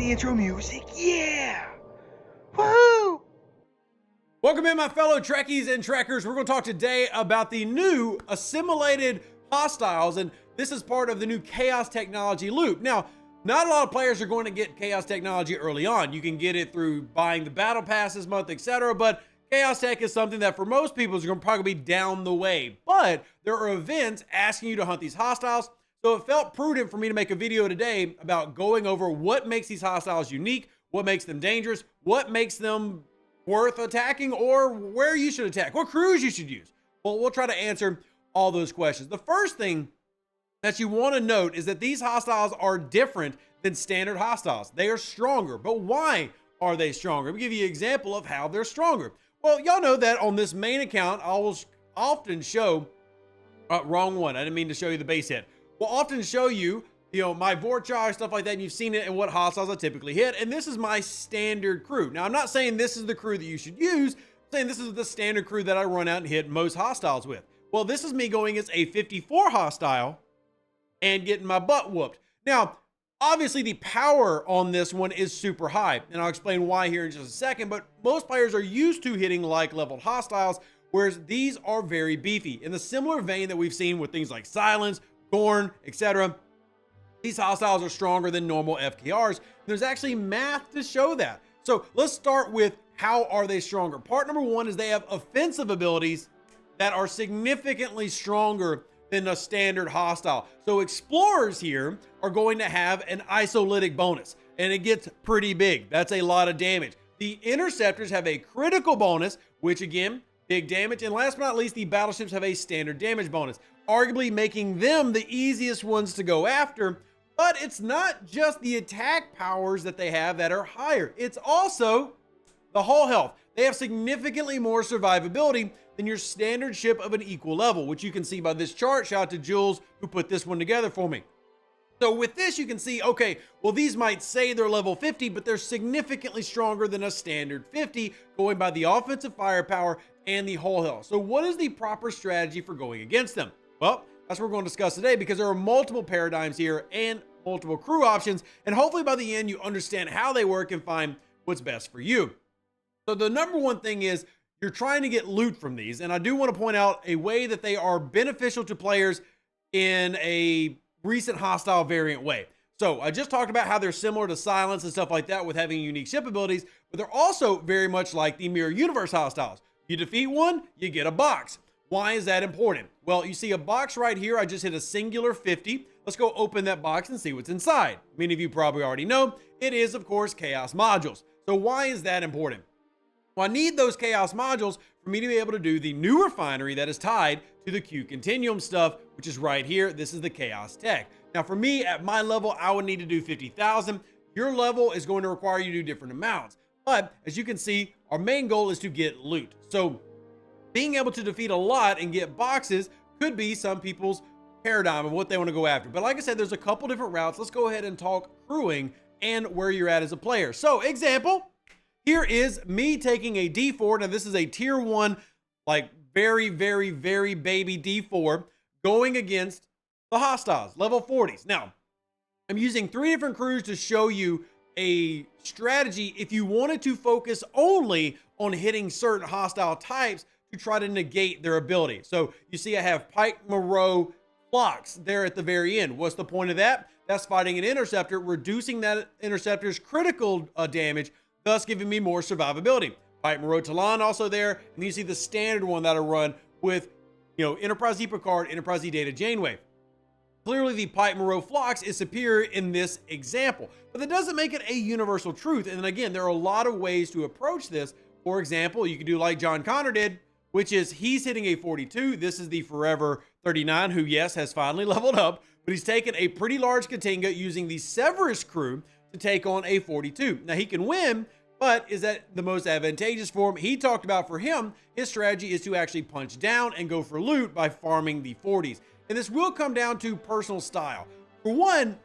the intro music. Yeah! Woohoo! Welcome in, my fellow Trekkies and Trekkers. We're going to talk today about the new assimilated hostiles, and this is part of the new chaos technology loop. Now, not a lot of players are going to get chaos technology early on. You can get it through buying the battle pass this month, etc., but chaos tech is something that for most people is going to probably be down the way. But there are events asking you to hunt these hostiles, so it felt prudent for me to make a video today about going over what makes these hostiles unique, what makes them dangerous, what makes them worth attacking, or where you should attack, what crews you should use. Well, we'll try to answer all those questions. The first thing that you want to note is that these hostiles are different than standard hostiles. They are stronger, but why are they stronger? Let me give you an example of how they're stronger. Well, y'all know that on this main account, I will often show, wrong one, I didn't mean to show you the base hit. We'll often show you, my Vorchar, stuff like that, and you've seen it and what hostiles I typically hit, and this is my standard crew. Now, I'm not saying this is the crew that you should use, I'm saying this is the standard crew that I run out and hit most hostiles with. Well, this is me going as a 54 hostile and getting my butt whooped. Now, obviously the power on this one is super high, and I'll explain why here in just a second, but most players are used to hitting like leveled hostiles, whereas these are very beefy. In the similar vein that we've seen with things like Silence, Gorn, etc., these hostiles are stronger than normal FKRs. There's actually math to show that. So let's start with how are they stronger. Part number one is they have offensive abilities that are significantly stronger than a standard hostile. So explorers here are going to have an isolytic bonus, and it gets pretty big. That's a lot of damage. The interceptors have a critical bonus, which again, big damage. And last but not least, the battleships have a standard damage bonus, arguably making them the easiest ones to go after. But it's not just the attack powers that they have that are higher. It's also the hull health. They have significantly more survivability than your standard ship of an equal level, which you can see by this chart. Shout out to Jules who put this one together for me. So with this, you can see, okay, well, these might say they're level 50, but they're significantly stronger than a standard 50, going by the offensive firepower and the hull health. So what is the proper strategy for going against them? Well, that's what we're going to discuss today, because there are multiple paradigms here and multiple crew options, and hopefully by the end you understand how they work and find what's best for you. So the number one thing is you're trying to get loot from these, and I do want to point out a way that they are beneficial to players in a recent hostile variant way. So I just talked about how they're similar to Silence and stuff like that with having unique ship abilities, but they're also very much like the Mirror Universe hostiles. You defeat one, you get a box. Why is that important? Well, you see a box right here. I just hit a singular 50. Let's go open that box and see what's inside. Many of you probably already know it is, of course, Chaos modules. So why is that important? Well, I need those Chaos modules for me to be able to do the new refinery that is tied to the Q Continuum stuff, which is right here. This is the Chaos tech. Now, for me, at my level, I would need to do 50,000. Your level is going to require you to do different amounts. But as you can see, our main goal is to get loot. So being able to defeat a lot and get boxes could be some people's paradigm of what they want to go after. But like I said, there's a couple different routes. Let's go ahead and talk crewing and where you're at as a player. So example, here is me taking a D4. Now this is a tier 1, like very, very, very baby D4 going against the hostiles, level 40s. Now, I'm using 3 different crews to show you a strategy if you wanted to focus only on hitting certain hostile types to try to negate their ability. So you see I have Pike, Moreau, Phlox there at the very end. What's the point of that? That's fighting an interceptor, reducing that interceptor's critical damage, thus giving me more survivability. Pike, Moreau, Talon also there, and you see the standard one that I run with, Enterprise D Picard, Enterprise D Data Janeway. Clearly the Pike, Moreau, Phlox is superior in this example, but that doesn't make it a universal truth. And then again, there are a lot of ways to approach this. For example, you could do like John Connor did, which is he's hitting a 42. This is the Forever 39, who, yes, has finally leveled up, but he's taken a pretty large Katinga using the Severus crew to take on a 42. Now, he can win, but is that the most advantageous for him? He talked about for him, his strategy is to actually punch down and go for loot by farming the 40s. And this will come down to personal style. For one,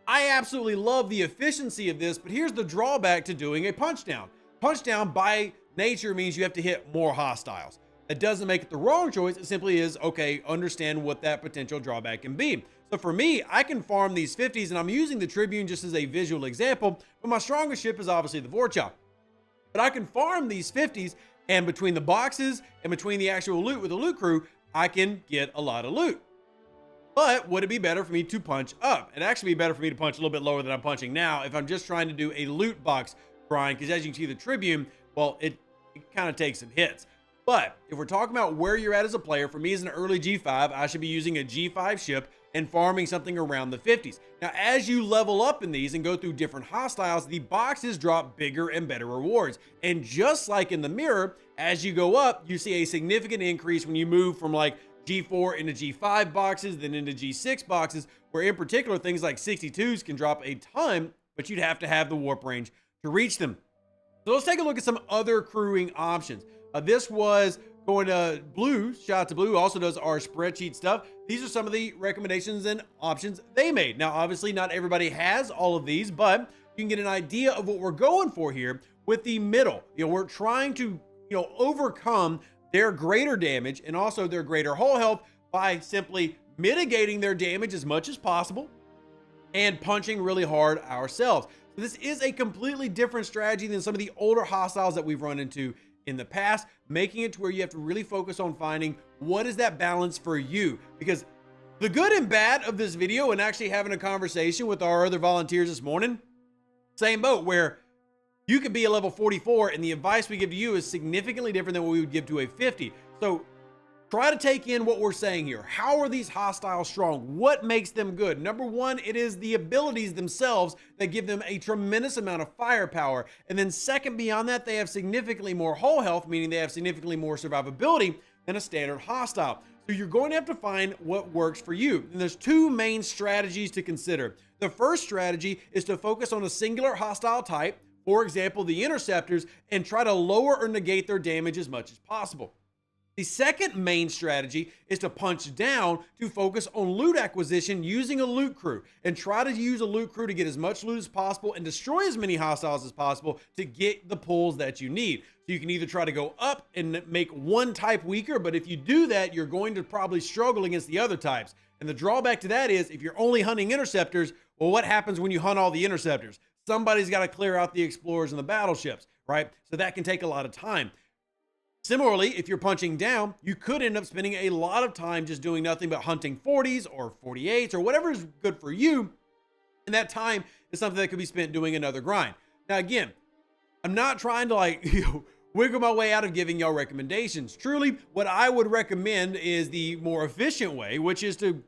I absolutely love the efficiency of this, but here's the drawback to doing a punchdown. Punchdown by nature means you have to hit more hostiles. That doesn't make it the wrong choice. It simply is, okay, understand what that potential drawback can be. So for me, I can farm these 50s, and I'm using the Tribune just as a visual example, but my strongest ship is obviously the Vorcha. But I can farm these 50s, and between the boxes and between the actual loot with the loot crew, I can get a lot of loot. But would it be better for me to punch up? It'd actually be better for me to punch a little bit lower than I'm punching now if I'm just trying to do a loot box grind, because as you can see, the Tribune, well, it kind of takes some hits. But if we're talking about where you're at as a player, for me as an early G5, I should be using a G5 ship and farming something around the 50s. Now, as you level up in these and go through different hostiles, the boxes drop bigger and better rewards. And just like in the mirror, as you go up, you see a significant increase when you move from like G4 into G5 boxes, then into G6 boxes, where in particular, things like 62s can drop a ton, but you'd have to have the warp range to reach them. So let's take a look at some other crewing options. This was going to Blue, shout out to Blue, who also does our spreadsheet stuff. These are some of the recommendations and options they made. Now, obviously, not everybody has all of these, but you can get an idea of what we're going for here with the middle. We're trying to, overcome their greater damage and also their greater hull health by simply mitigating their damage as much as possible and punching really hard ourselves. So this is a completely different strategy than some of the older hostiles that we've run into in the past, making it to where you have to really focus on finding what is that balance for you. Because the good and bad of this video, and actually having a conversation with our other volunteers this morning, same boat, where you could be a level 44 and the advice we give to you is significantly different than what we would give to a 50. So try to take in what we're saying here. How are these hostiles strong? What makes them good? Number one, it is the abilities themselves that give them a tremendous amount of firepower. And then second, beyond that, they have significantly more hull health, meaning they have significantly more survivability than a standard hostile. So you're going to have to find what works for you. And there's two main strategies to consider. The first strategy is to focus on a singular hostile type, for example, the interceptors, and try to lower or negate their damage as much as possible. The second main strategy is to punch down to focus on loot acquisition using a loot crew and try to use a loot crew to get as much loot as possible and destroy as many hostiles as possible to get the pulls that you need. So you can either try to go up and make one type weaker, but if you do that, you're going to probably struggle against the other types. And the drawback to that is if you're only hunting interceptors, well, what happens when you hunt all the interceptors? Somebody's got to clear out the explorers and the battleships, right? So that can take a lot of time. Similarly, if you're punching down, you could end up spending a lot of time just doing nothing but hunting 40s or 48s or whatever is good for you. And that time is something that could be spent doing another grind. Now, again, I'm not trying to wiggle my way out of giving y'all recommendations. Truly, what I would recommend is the more efficient way, which is to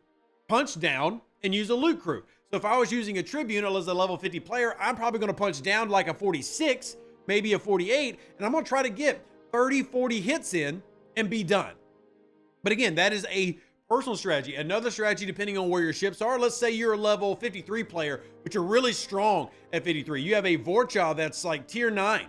punch down and use a loot crew. So if I was using a Tribune as a level 50 player, I'm probably going to punch down like a 46, maybe a 48, and I'm going to try to get 30, 40 hits in and be done. But again, that is a personal strategy. Another strategy, depending on where your ships are, let's say you're a level 53 player, but you're really strong at 53. You have a Vorcha that's like tier 9.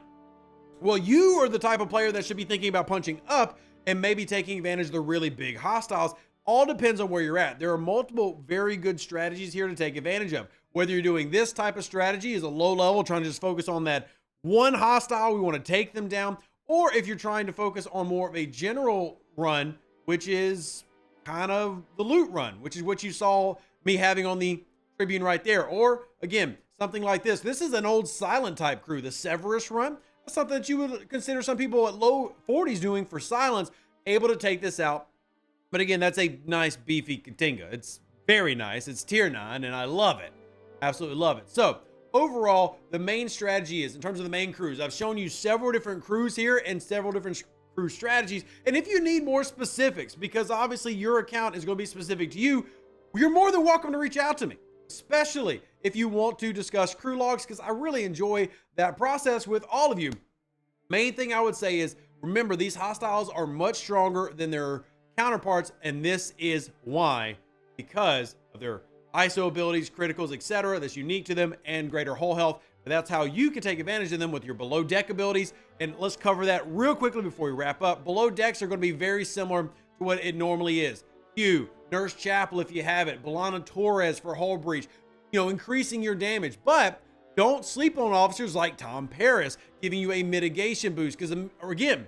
Well, you are the type of player that should be thinking about punching up and maybe taking advantage of the really big hostiles. All depends on where you're at. There are multiple very good strategies here to take advantage of. Whether you're doing this type of strategy as a low level, trying to just focus on that one hostile, we want to take them down, or if you're trying to focus on more of a general run, which is kind of the loot run, which is what you saw me having on the Tribune right there. Or again, something like this. This is an old silent type crew, the Severus run. That's something that you would consider some people at low 40s doing for silence, able to take this out. But again, that's a nice beefy Katinga. It's very nice. It's tier 9 and I love it. Absolutely love it. So overall, the main strategy is, in terms of the main crews, I've shown you several different crews here and several different crew strategies. And if you need more specifics, because obviously your account is going to be specific to you, you're more than welcome to reach out to me, especially if you want to discuss crew logs, because I really enjoy that process with all of you. Main thing I would say is, remember, these hostiles are much stronger than their counterparts, and this is why, because of their ISO abilities, criticals, etc. that's unique to them, and greater hull health. But that's how you can take advantage of them with your below deck abilities. And let's cover that real quickly before we wrap up. Below decks are going to be very similar to what it normally is. Q, Nurse Chapel if you have it, Belana Torres for hull breach, increasing your damage. But don't sleep on officers like Tom Paris giving you a mitigation boost, because again,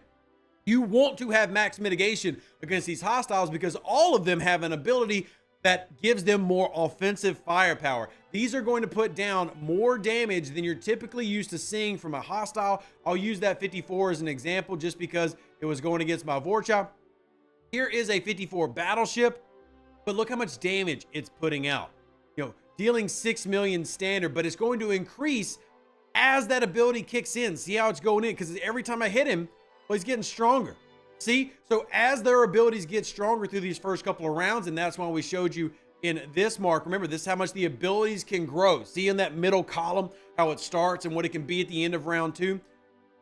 you want to have max mitigation against these hostiles because all of them have an ability that gives them more offensive firepower. These are going to put down more damage than you're typically used to seeing from a hostile. I'll use that 54 as an example just because it was going against my Vorcha. Here is a 54 battleship, but look how much damage it's putting out. You know, dealing 6 million standard, but it's going to increase as that ability kicks in. See how it's going in? Because every time I hit him, well, he's getting stronger. See? So as their abilities get stronger through these first couple of rounds, and that's why we showed you in this mark. Remember, this is how much the abilities can grow. See in that middle column how it starts and what it can be at the end of round 2?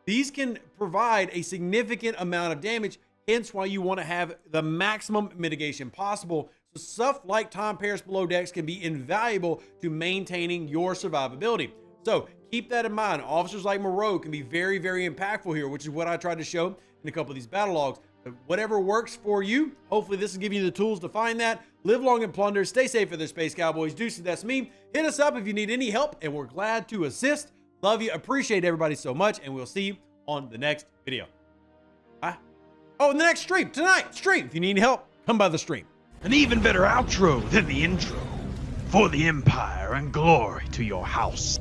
These can provide a significant amount of damage, hence why you want to have the maximum mitigation possible. So stuff like Tom Paris below decks can be invaluable to maintaining your survivability. So keep that in mind. Officers like Moreau can be very, very impactful here, which is what I tried to show in a couple of these battle logs. But whatever works for you, hopefully this is giving you the tools to find that. Live long and plunder. Stay safe for the Space Cowboys. Deuce, that's me. Hit us up if you need any help, and we're glad to assist. Love you. Appreciate everybody so much, and we'll see you on the next video. Bye. Oh, and the next stream, tonight, stream. If you need help, come by the stream. An even better outro than the intro. For the Empire and glory to your house.